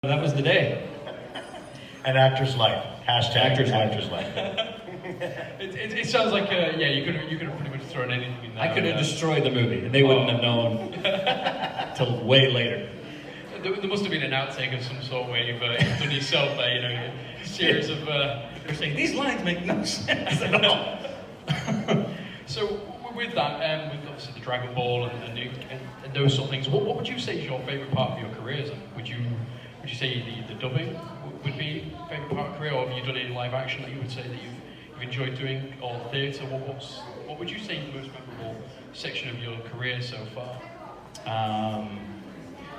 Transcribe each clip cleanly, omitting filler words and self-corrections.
That was the day. An actor's life. Hashtag Actor's life. It sounds like yeah, you could have pretty much thrown anything in there. I could have destroyed the movie, and they wouldn't have known till way later. There must have been an outtake of some sort where you've done yourself there, you know, a series of. They're saying these lines make no sense at all. So with that, with obviously the Dragon Ball and those sort of things, what would you say is your favourite part of your careers? And would you say the dubbing would be a favourite part of your career, or have you done any live action that you would say that you've enjoyed doing, or theatre? What would you say is the most memorable section of your career so far?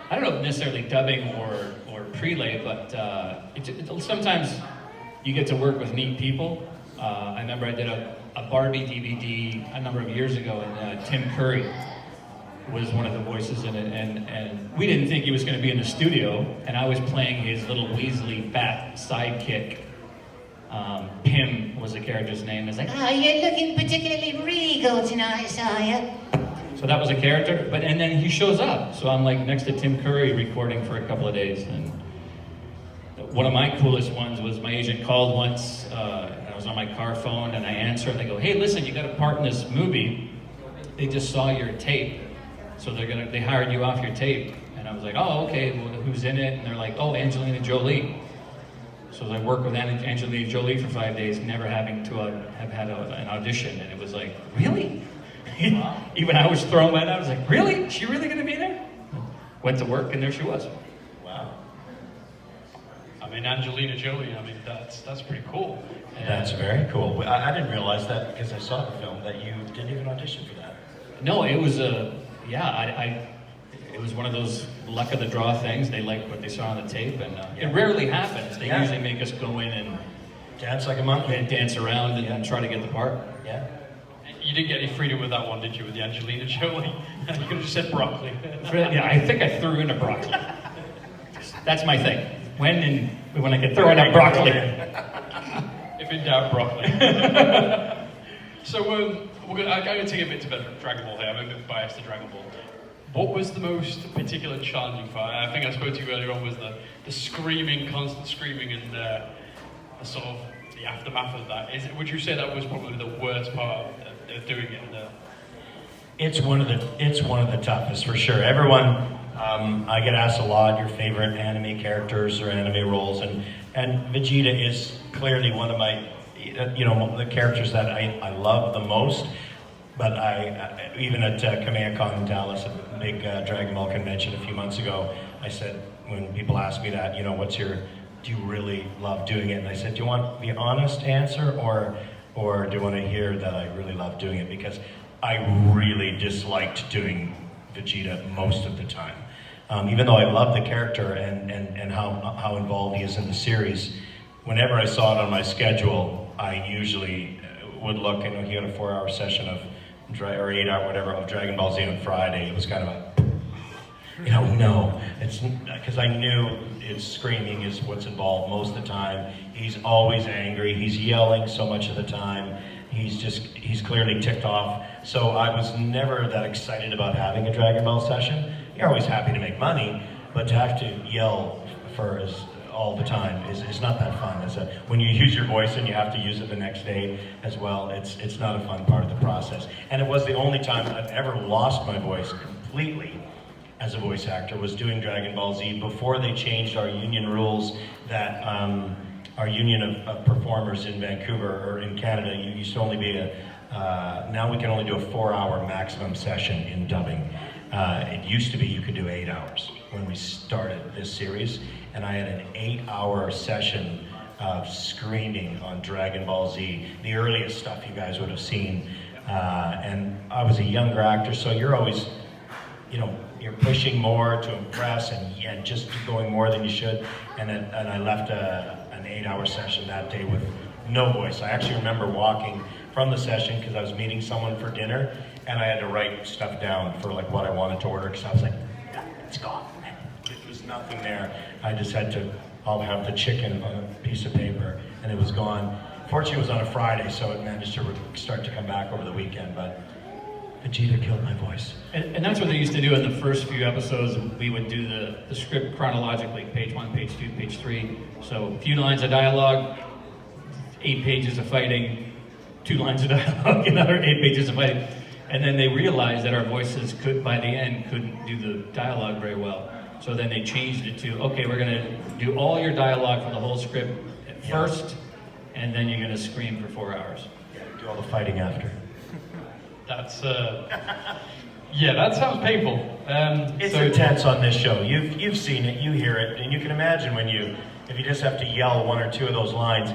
I don't know if necessarily dubbing or prelay, but sometimes you get to work with neat people. I remember I did a Barbie DVD a number of years ago, and Tim Curry was one of the voices in it, and we didn't think he was going to be in the studio, and I was playing his little Weasley fat sidekick. Pim was the character's name. It's like, oh, you're looking particularly regal tonight, are you? so that was a character, and then he shows up. So I'm like next to Tim Curry recording for a couple of days, and one of my coolest ones was my agent called once, and I was on my car phone, and I answer, and they go, hey, listen, you got a part in this movie. They just saw your tape, so they hired you off your tape. And I was like, oh, okay, well, who's in it? And they're like, oh, Angelina Jolie. So I worked with Angelina Jolie for 5 days, never having to have had an audition, and it was like, really? Wow. Even I was thrown by that. I was like, really? Is she really going to be there? Went to work, and there she was. Wow. I mean, Angelina Jolie, I mean, that's pretty cool. That's very cool. I didn't realize that because I saw the film that you didn't even audition for that. No, it was it was one of those luck of the draw things. They liked what they saw on the tape, and it rarely happens. They usually make us go in and dance like a monkey, and dance around and try to get the part. Yeah. You didn't get any freedom with that one, did you, with the Angelina Jolie? You could have just said broccoli. Yeah, I think I threw in a broccoli. That's my thing. When I can throw in a broccoli. If in doubt, broccoli. So I'm going to take a bit to Dragon Ball here. I'm a bit biased to Dragon Ball. What was the most particular challenging part? I think I spoke to you earlier on, was the screaming, constant screaming, and the sort of the aftermath of that. Would you say that was probably the worst part of doing it? It's one of the toughest for sure. Everyone, I get asked a lot your favorite anime characters or anime roles, and Vegeta is clearly one of my, the characters that I love the most. But I even at Kamehacon in Dallas, a big Dragon Ball convention a few months ago, I said, when people ask me that, do you really love doing it? And I said, do you want the honest answer, or do you want to hear that I really love doing it? Because I really disliked doing Vegeta most of the time. Even though I love the character and how involved he is in the series, whenever I saw it on my schedule, I usually would look, and he had a 4-hour session or 8-hour, whatever, of Dragon Ball Z on Friday. It was kind of a, no. It's because I knew screaming is what's involved most of the time. He's always angry. He's yelling so much of the time. He's clearly ticked off. So I was never that excited about having a Dragon Ball session. You're always happy to make money, but to have to yell all the time is not that fun. When you use your voice and you have to use it the next day as well, it's not a fun part of the process. And it was the only time I've ever lost my voice completely as a voice actor, was doing Dragon Ball Z before they changed our union rules, that our union of performers in Vancouver or in Canada used to only be now we can only do a 4-hour maximum session in dubbing. It used to be you could do 8 hours when we started this series, and I had an 8-hour session of screaming on Dragon Ball Z, the earliest stuff you guys would have seen. And I was a younger actor, so you're always, you're pushing more to impress and just going more than you should. And I left an 8-hour session that day with no voice. I actually remember walking from the session because I was meeting someone for dinner, and I had to write stuff down for like what I wanted to order, because I was like, it's gone. There was nothing there. I just had to, I'll have the chicken on a piece of paper, and it was gone. Fortunately, it was on a Friday, so it managed to start to come back over the weekend, but Vegeta killed my voice. And that's what they used to do in the first few episodes. We would do the script chronologically, page 1, page 2, page 3. So a few lines of dialogue, 8 pages of fighting, 2 lines of dialogue, another 8 pages of fighting. And then they realized that our voices by the end, couldn't do the dialogue very well. So then they changed it to, okay, we're gonna do all your dialogue for the whole script at first, and then you're gonna scream for 4 hours. Yeah, do all the fighting after. That's yeah, that sounds painful. It's intense on this show. You've seen it, you hear it, and you can imagine if you just have to yell 1 or 2 of those lines.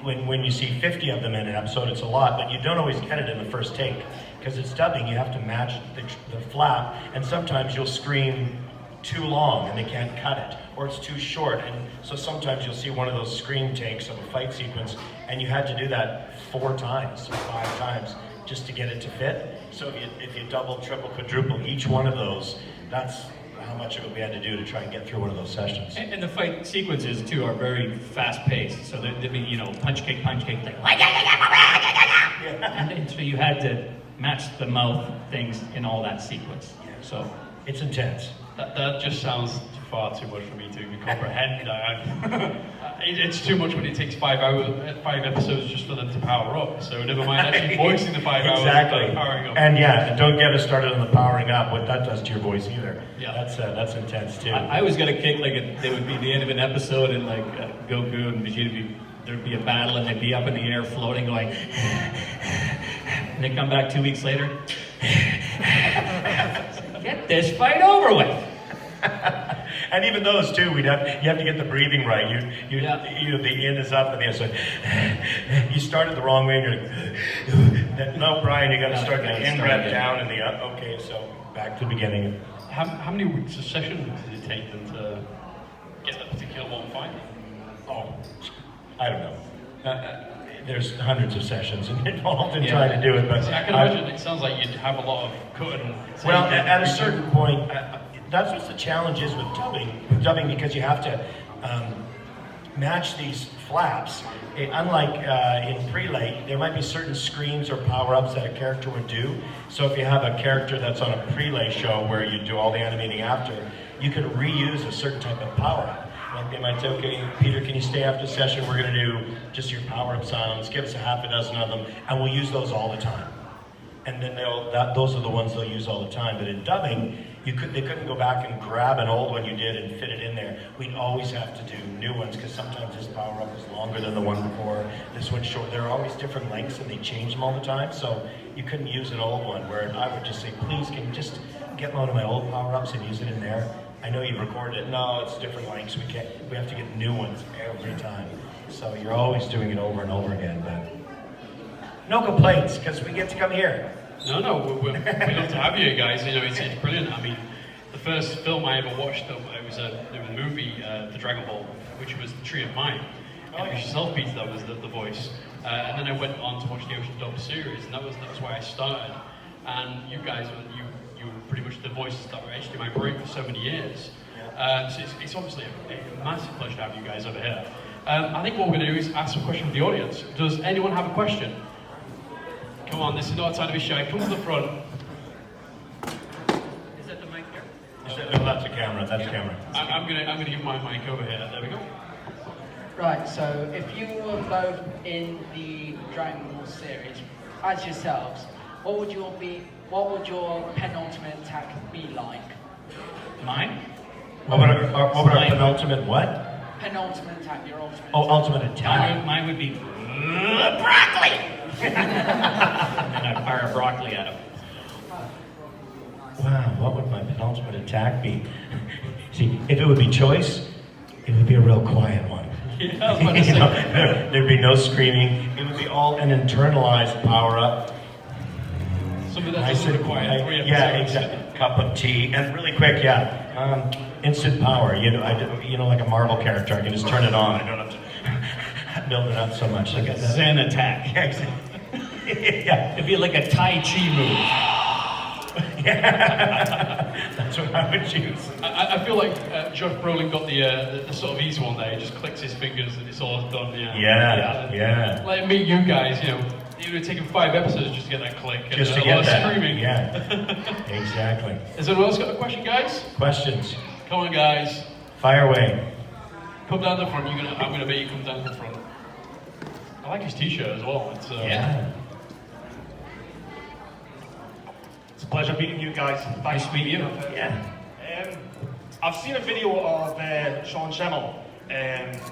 When you see 50 of them in an episode, it's a lot, but you don't always get it in the first take. Because it's dubbing, you have to match the flap, and sometimes you'll scream too long and they can't cut it, or it's too short, and so sometimes you'll see one of those scream takes of a fight sequence, and you had to do that 4 times or 5 times just to get it to fit. So if you double, triple, quadruple each one of those, that's how much of it we had to do to try and get through one of those sessions. And the fight sequences too are very fast-paced. So there'd be, punch kick, like, and so you had to match the mouth things in all that sequence. So it's intense. That just sounds far too much for me to comprehend. It's too much when it takes 5 episodes just for them to power up. So never mind actually voicing the 5 hours exactly. powering up. And yeah, don't get us started on the powering up, what that does to your voice either. Yeah. That's intense too. I was gonna kick they would be the end of an episode and like Goku and Vegeta there'd be a battle and they'd be up in the air floating going and they come back 2 weeks later. Get this fight over with. And even those too, you have to get the breathing right. The in is up and the outside. You started the wrong way and you're like, no, Brian, you got to start the in breath down and the up. Okay, so back to the beginning. How many weeks of session did it take them to get that particular one fight? Oh, I don't know. There's hundreds of sessions involved in trying to do it, but I can imagine it sounds like you'd have a lot of cutting. Well, at a certain point, that's what the challenge is with dubbing, because you have to match these flaps. Unlike in prelay, there might be certain screams or power-ups that a character would do. So if you have a character that's on a prelay show where you do all the animating after, you can reuse a certain type of power-up. Like they might say, okay, Peter, can you stay after the session? We're going to do just your power-up sounds. Give us a half a dozen of them, and we'll use those all the time. And then those are the ones they'll use all the time. But in dubbing, they couldn't go back and grab an old one you did and fit it in there. We'd always have to do new ones because sometimes this power-up was longer than the one before. This one's short. There are always different lengths and they change them all the time. So you couldn't use an old one where I would just say, please, can you just get one of my old power-ups and use it in there? I know you recorded it. No, it's different lengths. We have to get new ones every time. So you're always doing it over and over again. But no complaints because we get to come here. No, we love to have you guys. It's brilliant. I mean, the first film I ever watched, it was a movie, The Dragon Ball, which was The Tree of Mind. And it was yourself, Peter, that was the voice. And then I went on to watch the Ocean Dub series, and that was where I started. And you guys, you were pretty much the voices that were actually my brain for so many years. So it's obviously a massive pleasure to have you guys over here. I think what we're going to do is ask some questions from the audience. Does anyone have a question? Come on, this is not a time to be shy. Come to the front. Is that the mic here? No, that's a camera. That's a camera. I'm gonna give my mic over here. There we go. Right, so if you were both in the Dragon Ball series as yourselves, what would your penultimate attack be like? Mine? What would our penultimate what? Penultimate attack, your ultimate Oh, attack. ultimate attack. Mine would be broccoli! And I'd fire broccoli at him. Wow, what would my penultimate attack be? See, if it would be choice, it would be a real quiet one. Yeah, I was about to say. There'd be no screaming. It would be all an internalized power-up. Something that's a little quiet. Yeah, exactly. Cup of tea, and really quick, instant power. Like a Marvel character, I can just turn it on. I don't have to build it up so much. Like a Zen attack. Yeah, exactly. Yeah. It'd be like a Tai Chi move. Yeah. That's what I would choose. I feel like Josh Brolin got the sort of easy one there. He just clicks his fingers and it's all done. Yeah. Like me, you guys, It would have taken 5 episodes just to get that click. And Just to a get lot that. of screaming. Yeah, exactly. Has anyone else got a question, guys? Questions? Come on, guys. Fire away. Come down the front. I'm gonna bet you come down the front. I like his t-shirt as well. It's, Yeah. It's a pleasure meeting you guys. Nice to meet you. Yeah. I've seen a video of Sean Schemmel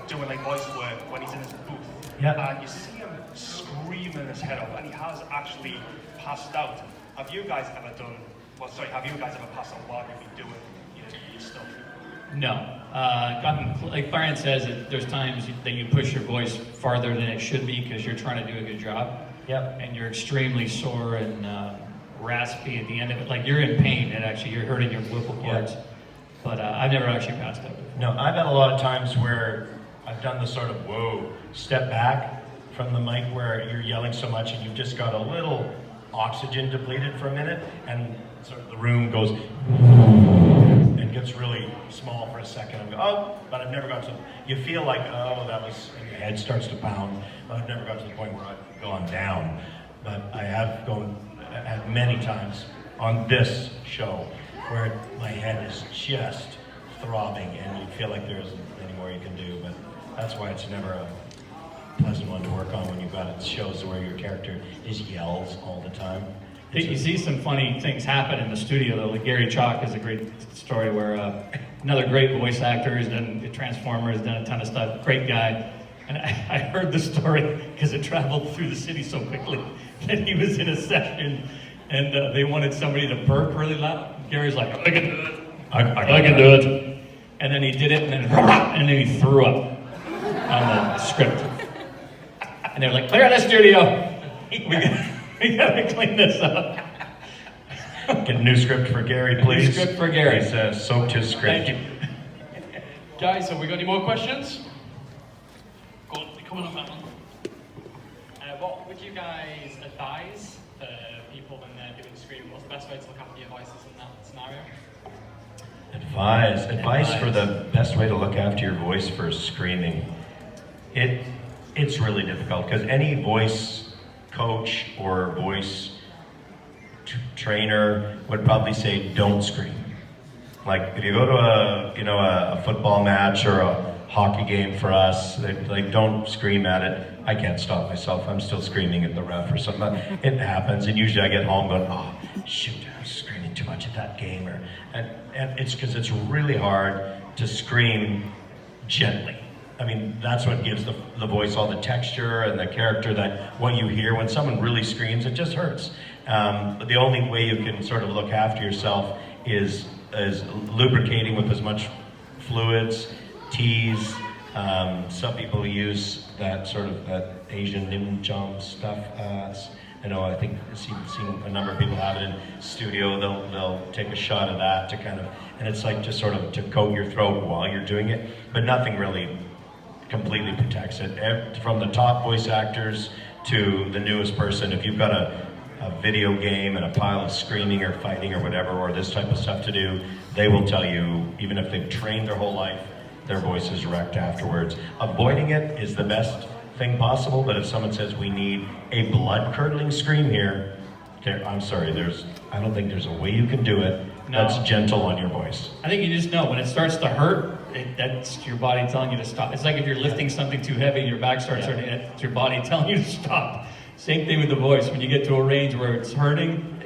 doing like voice work when he's in his booth. Yeah. And you see him screaming his head off, and he has actually passed out. Have you guys ever passed out while you've been doing your stuff? No. Like Byron says, there's times that you push your voice farther than it should be because you're trying to do a good job. Yep. And you're extremely sore and raspy at the end of it. Like you're in pain and actually you're hurting your vocal cords. Yeah. But I've never actually passed out. No, I've had a lot of times where I've done the sort of step back from the mic where you're yelling so much and you've just got a little oxygen depleted for a minute and sort of the room goes and gets really small for a second. I'm going, but I've never got to, you feel like, that was, and your head starts to pound, but I've never got to the point where I've gone down. But I have gone at many times on this show where my head is just throbbing and you feel like there isn't any more you can do, but that's why it's never a pleasant one to work on when you've got shows where your character just yells all the time. You see some funny things happen in the studio though. Like Gary Chalk is a great story where another great voice actor has done Transformers, done a ton of stuff, great guy. And I heard the story because it traveled through the city so quickly that he was in a session and they wanted somebody to burp really loud. Gary's like, I can do it. I can do it. And then he did it and then he threw up on the script. And they're like, clear the studio. We gotta clean this up. Get a new script for Gary, please. New script for Gary. He's soaked his script. Thank you. Guys, have we got any more questions? Go on, come on, Madeline. What would you guys advise for people when they're doing screaming? What's the best way to look after your voices in that scenario? Advice for the best way to look after your voice for screaming. It's really difficult because any voice coach or voice trainer would probably say don't scream. Like if you go to a football match or a hockey game for us, like don't scream at it. I can't stop myself. I'm still screaming at the ref or something. It happens, and usually I get home going, oh shoot, I was screaming too much at that game, and it's because it's really hard to scream gently. I mean, that's what gives the voice all the texture and the character that what you hear when someone really screams, it just hurts. But the only way you can sort of look after yourself is lubricating with as much fluids, teas. Some people use that sort of that Asian nim chom stuff. I think I've seen a number of people have it in studio. They'll take a shot of that to kind of, and it's like just sort of to coat your throat while you're doing it, but nothing really completely protects it. From the top voice actors to the newest person, if you've got a video game and a pile of screaming or fighting or whatever, or this type of stuff to do, they will tell you, even if they've trained their whole life, their voice is wrecked afterwards. Avoiding it is the best thing possible, but if someone says we need a blood-curdling scream here, I'm sorry, I don't think there's a way you can do it that's gentle on your voice. I think you just know when it starts to hurt, that's your body telling you to stop. It's like if you're lifting something too heavy, your back starts hurting, it's your body telling you to stop. Same thing with the voice. When you get to a range where it's hurting,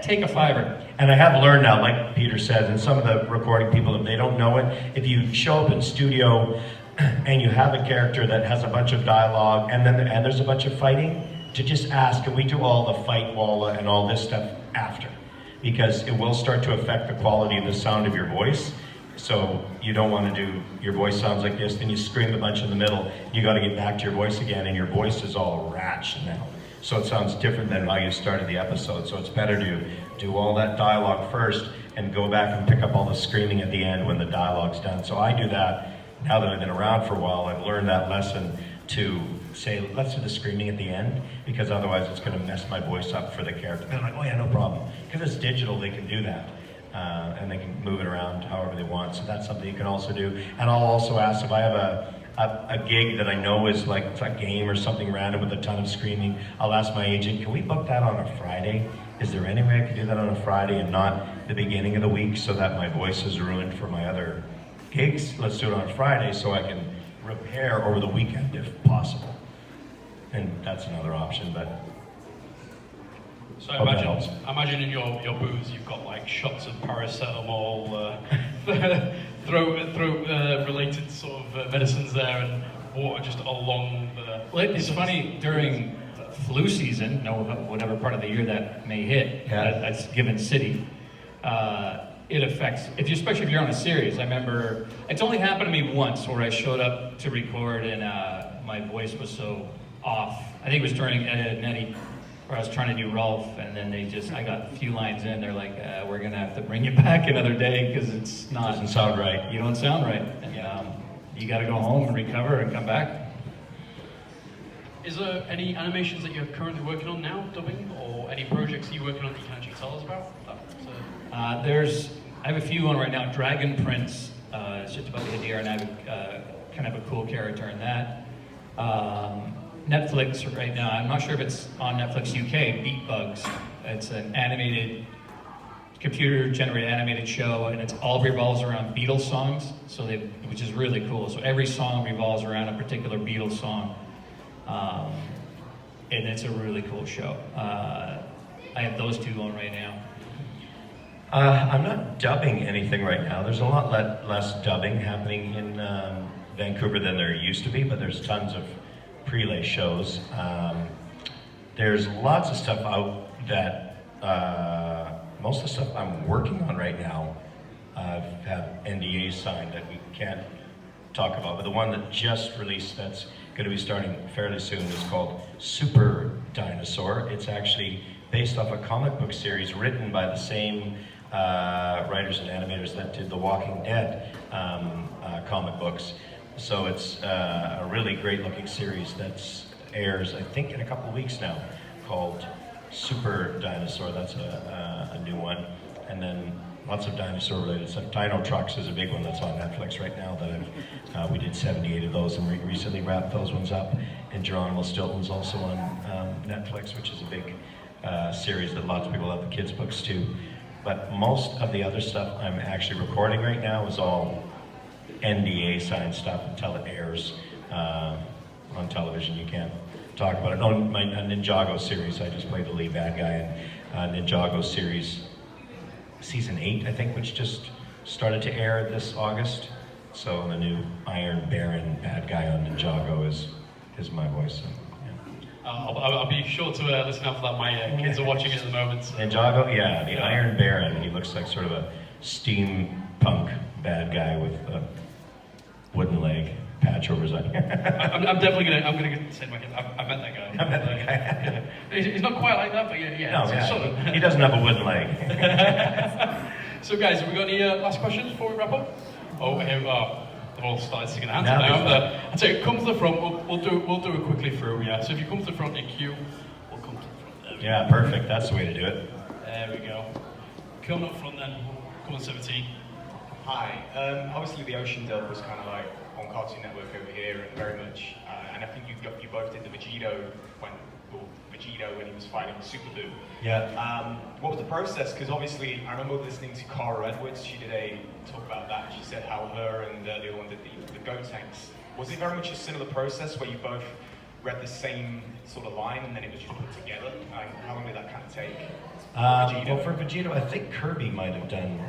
take a fiver. And I have learned now, like Peter said, and some of the recording people, if they don't know it, if you show up in studio and you have a character that has a bunch of dialogue and there's a bunch of fighting, to just ask, can we do all the fight wall and all this stuff after? Because it will start to affect the quality of the sound of your voice. So you don't want to do, your voice sounds like this, then you scream a bunch in the middle, you got to get back to your voice again, and your voice is all ratchet now. So it sounds different than how you started the episode. So it's better to do all that dialogue first and go back and pick up all the screaming at the end when the dialogue's done. So I do that now that I've been around for a while. I've learned that lesson to say, let's do the screaming at the end, because otherwise it's going to mess my voice up for the character. They're like, oh yeah, no problem. Because it's digital, they can do that. And they can move it around however they want. So that's something you can also do. And I'll also ask if I have a gig that I know is like a game or something random with a ton of screaming, I'll ask my agent, can we book that on a Friday? Is there any way I could do that on a Friday and not the beginning of the week so that my voice is ruined for my other gigs? Let's do it on Friday so I can repair over the weekend if possible. And that's another option, but So I hope that imagine, helps. I imagine in your booze you've got like shots of paracetamol, throat related sort of medicines there, and water just along the. Well, it's funny, during flu season, whatever part of the year that may hit, Yeah. that's given city, it affects, especially if you're on a series. I remember, it's only happened to me once where I showed up to record and my voice was so off. I think it was during Ed, and Eddie, where I was trying to do Rolf, and then I got a few lines in, they're like, we're gonna have to bring you back another day because it's not. Doesn't sound right. You don't sound right. And, you gotta go home and recover and come back. Is there any animations that you're currently working on now, dubbing, or any projects you're working on that you can actually tell us about? I have a few on right now. Dragon Prince is just about to hit the air, and I have kind of a cool character in that. Netflix right now, I'm not sure if it's on Netflix UK, Beat Bugs. It's an animated, computer-generated animated show, and it all revolves around Beatles songs, which is really cool. So every song revolves around a particular Beatles song, and it's a really cool show. I have those two on right now. I'm not dubbing anything right now. There's a lot less dubbing happening in Vancouver than there used to be, but there's tons of prelay shows. There's lots of stuff out that, most of the stuff I'm working on right now, have NDAs signed that we can't talk about, but the one that just released that's going to be starting fairly soon is called Super Dinosaur. It's actually based off a comic book series written by the same writers and animators that did the Walking Dead comic books. So it's a really great looking series that airs, I think, in a couple of weeks now, called Super Dinosaur. That's a new one. And then lots of dinosaur related stuff. Dino Trucks is a big one that's on Netflix right now that we did 78 of those and recently wrapped those ones up. And Geronimo Stilton's also on Netflix, which is a big series that lots of people love, the kids' books too. But most of the other stuff I'm actually recording right now is all NDA signed stuff until it airs on television. You can't talk about it. No, my Ninjago series, I just played the lead bad guy in Ninjago series season 8, I think, which just started to air this August. So the new Iron Baron bad guy on Ninjago is my voice. So, yeah. I'll be sure to listen out for that. My kids are watching it at the moment. So. Ninjago, yeah, the Iron Baron. He looks like sort of a steampunk bad guy with a wooden leg patch over his eye. I'm definitely gonna say to my kids, I met that guy. I met that guy. He's not quite like that, but yeah. No, Sort of. he doesn't have a wooden leg. So guys, have we got any last questions before we wrap up? Oh, here we are. They've all started singing hands Now now. I'd say come to the front. We'll do it quickly through. Yeah. So if you come to the front in queue, we'll come to the front. There we Yeah, perfect. That's the way to do it. go. There we go. Come up front then. Come on, 17. Hi. Obviously, the Ocean Dub was kind of like on Cartoon Network over here, and very much. And I think you both did the Vegito when he was fighting Super Boo. Yeah. What was the process? Because obviously, I remember listening to Cara Edwards. She did a talk about that. She said how her and the other one did the Go Tanks. Was it very much a similar process where you both read the same sort of line and then it was just put together? Like, how long did that kind of take? Well, for Vegito, I think Kirby might have done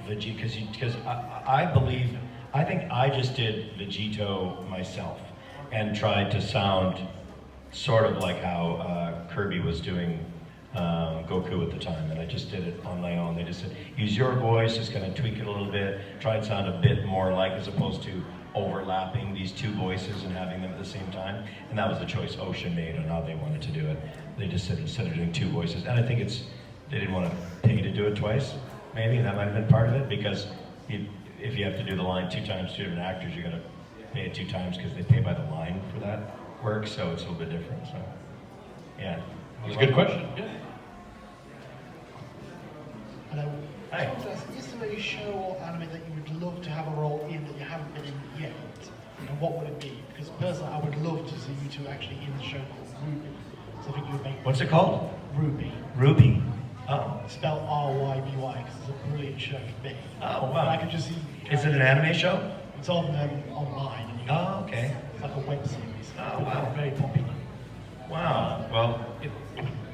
Vegito because I think I just did Vegito myself and tried to sound sort of like how Kirby was doing Goku at the time, and I just did it on my own. They just said, use your voice, just kind of tweak it a little bit, try and sound a bit more like, as opposed to overlapping these two voices and having them at the same time. And that was the choice Ocean made on how they wanted to do it. They just said instead of doing two voices, and I think they didn't want to pay to do it twice, maybe, that might have been part of it, because if you have to do the line 2 times, 2 different actors, you got to pay it 2 times because they pay by the line for that work, so it's a little bit different. So, yeah. That was a good question. Yeah. Hello. Hi. Is there a show or anime that you would love to have a role in that you haven't been in yet? what would it be? Because personally, I would love to see you two actually in the show called Ruby. So I think you would make What's it called? Ruby. Ruby. Oh. Spelled R-Y-B-Y, because it's a brilliant show to me. Oh, And wow. I could just see. Is it an anime show? It's on online. And you Oh, okay. It's like a web series. Oh, wow. Very popular. Wow. Well,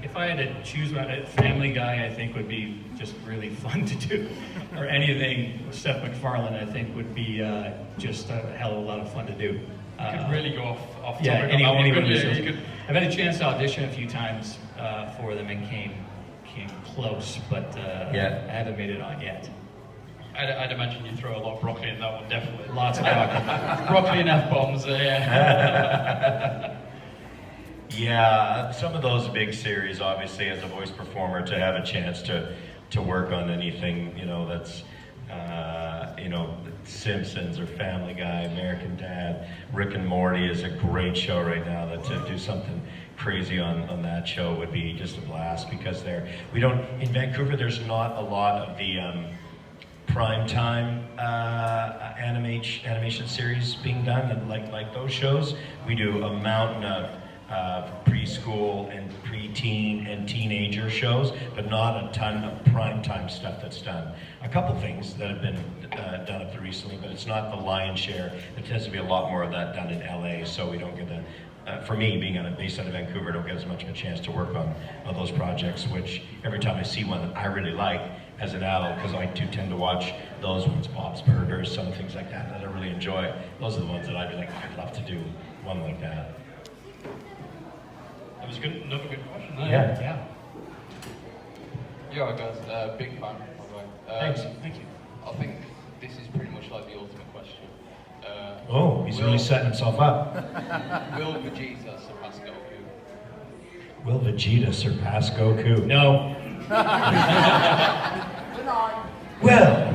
If I had to choose one, Family Guy, I think would be just really fun to do. Or anything with Seth MacFarlane, I think would be just a hell of a lot of fun to do. You could really go off topic Yeah, on any that one, one of couldn't the you? shows. You could- I've had a chance to audition a few times for them and came close, but Yeah. I haven't made it on yet. I'd imagine you throw a lot of broccoli in that one, definitely. Lots of broccoli. Broccoli and F-bombs, yeah. yeah, some of those big series, obviously, as a voice performer, to have a chance to work on anything, that's, Simpsons or Family Guy, American Dad, Rick and Morty is a great show right now. That to do something crazy on that show would be just a blast, because in Vancouver, there's not a lot of the primetime animation series being done, and like those shows. We do a mountain of preschool and preteen and teenager shows, but not a ton of primetime stuff that's done. A couple things that have been done up there recently, but it's not the lion's share. There tends to be a lot more of that done in LA, so we don't get for me, being based out of Vancouver, I don't get as much of a chance to work on those projects, which every time I see one that I really like as an adult, because I do tend to watch those ones, Bob's Burgers, some things like that I really enjoy. Those are the ones that I'd be like, I'd love to do one like that. That was good. Another good question. Yeah. Yeah, guys, big fan, by the way. Thanks. Thank you. I think this is pretty much like the ultimate question. He's really setting himself up. Will Vegeta surpass Goku? Will Vegeta surpass Goku? No. Well.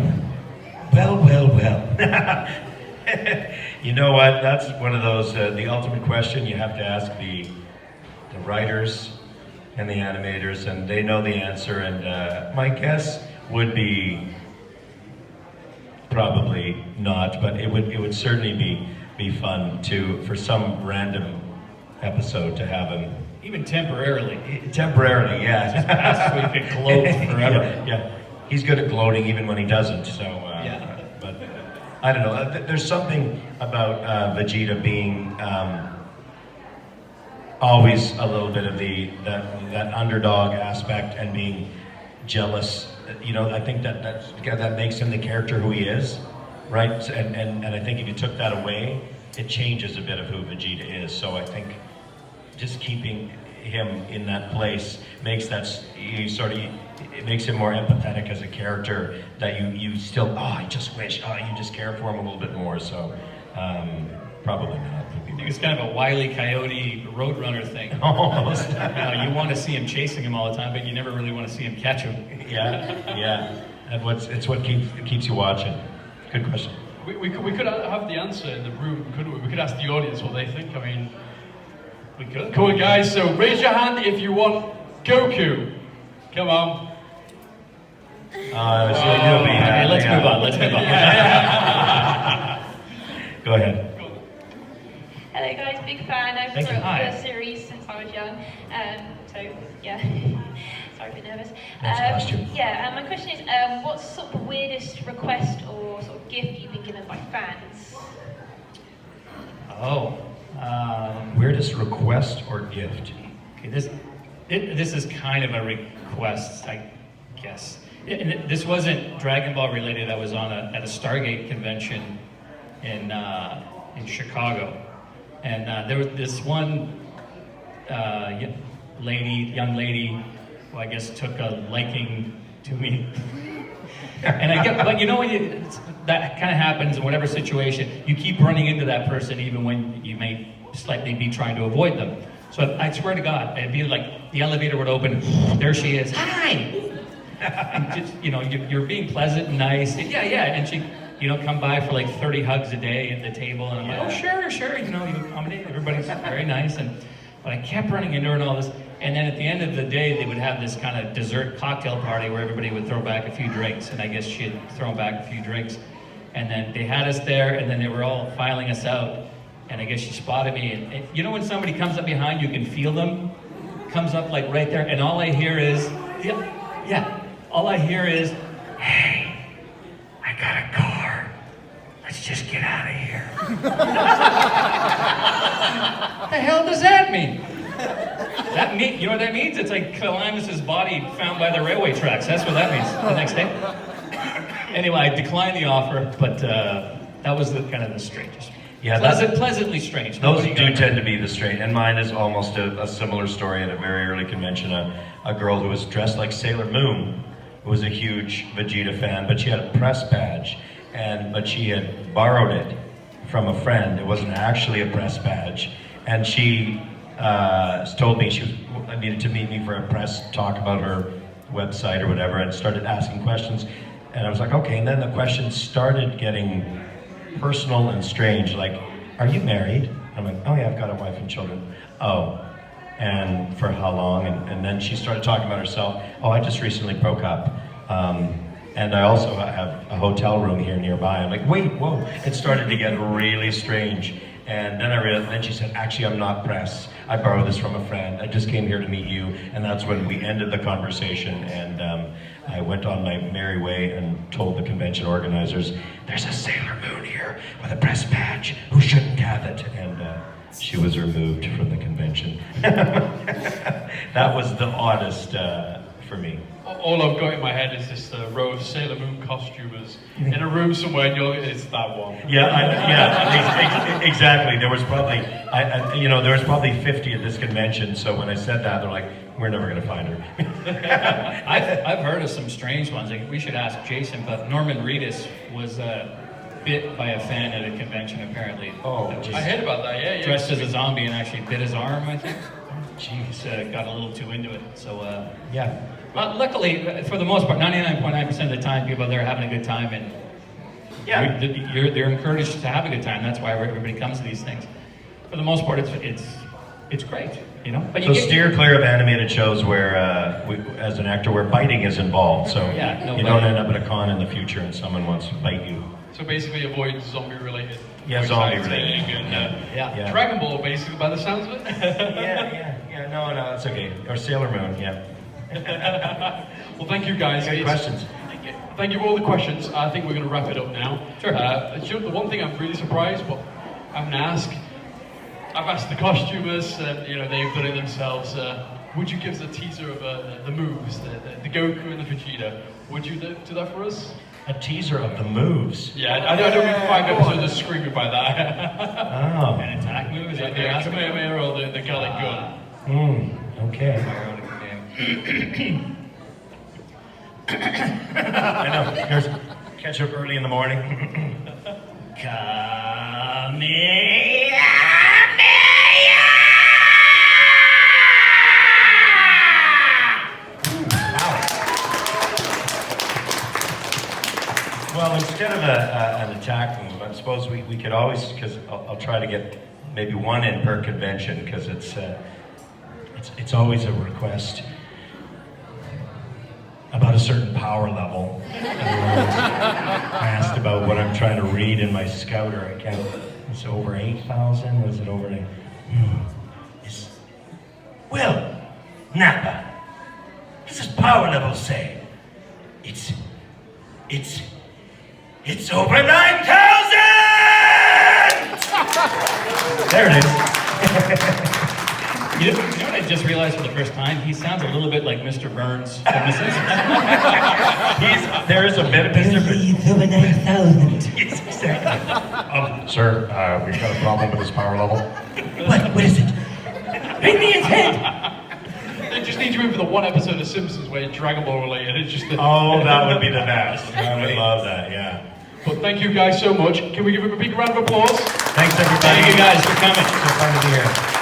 You know what? That's one of those, the ultimate question you have to ask the writers and the animators, and they know the answer, and my guess would be probably not, but it would certainly be fun for some random episode to have him. Even temporarily. Temporarily, yeah. Just past so he could gloat forever. Yeah. He's good at gloating even when he doesn't, so, yeah. But I don't know. There's something about Vegeta being always a little bit of that underdog aspect and being jealous. I think that makes him the character who he is, right? And I think if you took that away, it changes a bit of who Vegeta is. So I think just keeping him in that place makes it makes him more empathetic as a character, that you still, I just wish, you just care for him a little bit more. So probably not. I think it's kind of a Wile E. Coyote Roadrunner thing. Almost. You want to see him chasing him all the time, but you never really want to see him catch him. Yeah. And it's what keeps you watching. Good question. We could have the answer in the room, couldn't we? We could ask the audience what they think. I mean, We could. come on, guys. So raise your hand if you want Goku. Come on. Okay, let's move on. Go ahead. Hello guys, big fan. I've Thank you. followed the series since I was young. So yeah, sorry, a bit nervous. Nice costume. My question is, what's sort of the weirdest request or sort of gift you've been given by fans? Weirdest request or gift? Okay, this is kind of a request, I guess. This wasn't Dragon Ball related. I was at a Stargate convention in Chicago, and there was this one young lady who I guess took a liking to me. And but when that kind of happens in whatever situation, you keep running into that person even when you may slightly be trying to avoid them. So I swear to God, it'd be like the elevator would open, there she is, hi! And just, you're being pleasant and nice, and and she, come by for like 30 hugs a day at the table, and I'm like, oh sure, you accommodate, everybody's very nice, but I kept running into her and all this, and then at the end of the day, they would have this kind of dessert cocktail party where everybody would throw back a few drinks, and I guess she had thrown back a few drinks, and then they had us there, and then they were all filing us out, and I guess she spotted me. And you know when somebody comes up behind you, can feel them, comes up like right there, and all I hear is, all I hear is, hey, I got a car. Let's just get out of here. What the hell does that mean? You know what that means? It's like Columbus's body found by the railway tracks. That's what that means the next day. Anyway, I declined the offer, but that was kind of the strangest. Yeah, pleasantly strange. Those do tend to be the strange, and mine is almost a similar story at a very early convention. A girl who was dressed like Sailor Moon, who was a huge Vegeta fan, but she had a press badge, but she had borrowed it from a friend. It wasn't actually a press badge, and she told me she needed to meet me for a press talk about her website or whatever, and started asking questions. And I was like, okay. And then the questions started getting personal and strange, like, are you married? I'm like, oh yeah, I've got a wife and children. Oh, and for how long? And then she started talking about herself. Oh, I just recently broke up. And I also have a hotel room here nearby. I'm like, wait, whoa. It started to get really strange. And then I realized, then she said, actually, I'm not press. I borrowed this from a friend. I just came here to meet you. And that's when we ended the conversation. And I went on my merry way and told the convention organizers, there's a Sailor Moon here with a press badge who shouldn't have it. And she was removed from the convention. That was the oddest for me. All I've got in my head is this row of Sailor Moon costumers in a room somewhere, and it's that one. Exactly. There was probably, there was probably 50 at this convention. So when I said that, they're like, we're never going to find her. I've heard of some strange ones. Like, we should ask Jason, but Norman Reedus was bit by a fan at a convention, apparently. Oh, I heard about that. Yeah. Dressed as a zombie and actually bit his arm, I think. Jeez, got a little too into it. So yeah. Luckily, for the most part, 99.9% of the time, people are there having a good time, and they're encouraged to have a good time. That's why everybody comes to these things. For the most part, it's great, you know. But so steer clear of animated shows where, as an actor, where biting is involved. So you don't end up at a con in the future and someone wants to bite you. So basically, avoid zombie-related. Yeah, zombie-related. Yeah. Dragon Ball, basically, by the sounds of it. Yeah. No, it's okay. Or Sailor Moon. Yeah. Well, thank you guys. Good questions. Thank you for all the questions. I think we're going to wrap it up now. Sure. The one thing I'm really surprised, but I'm going to ask. I've asked the costumers, they've done it themselves. Would you give us a teaser of the moves, the Goku and the Vegeta? Would you do that for us? A teaser of the moves? Yeah, I don't mean 5 episodes of screaming by that. Oh. An attack move? Is that the Kamehameha or the Gallic Gun? Okay. I know. There's catch up early in the morning. Well, instead of an attack move, I suppose we could always, because I'll try to get maybe one in per convention, because it's always a request about a certain power level. I asked about what I'm trying to read in my scouter. I can't. It's over 8,000. Was it over? Will Napa. What does power level say? It's over 9,000. There it is. You know what I just realized for the first time? He sounds a little bit like Mr. Burns from The Simpsons. There is a bit of Mr. Burns. It's over 9,000. Yes, exactly. Sir, we've got a problem with his power level. What is it? Hit me in his head! They just need you in for the one episode of Simpsons where it's Dragon Ball related. It's just Oh, that would be the best. I would love that, yeah. But thank you guys so much. Can we give him a big round of applause? Thanks, everybody. Thank you guys for coming. So fun to be here.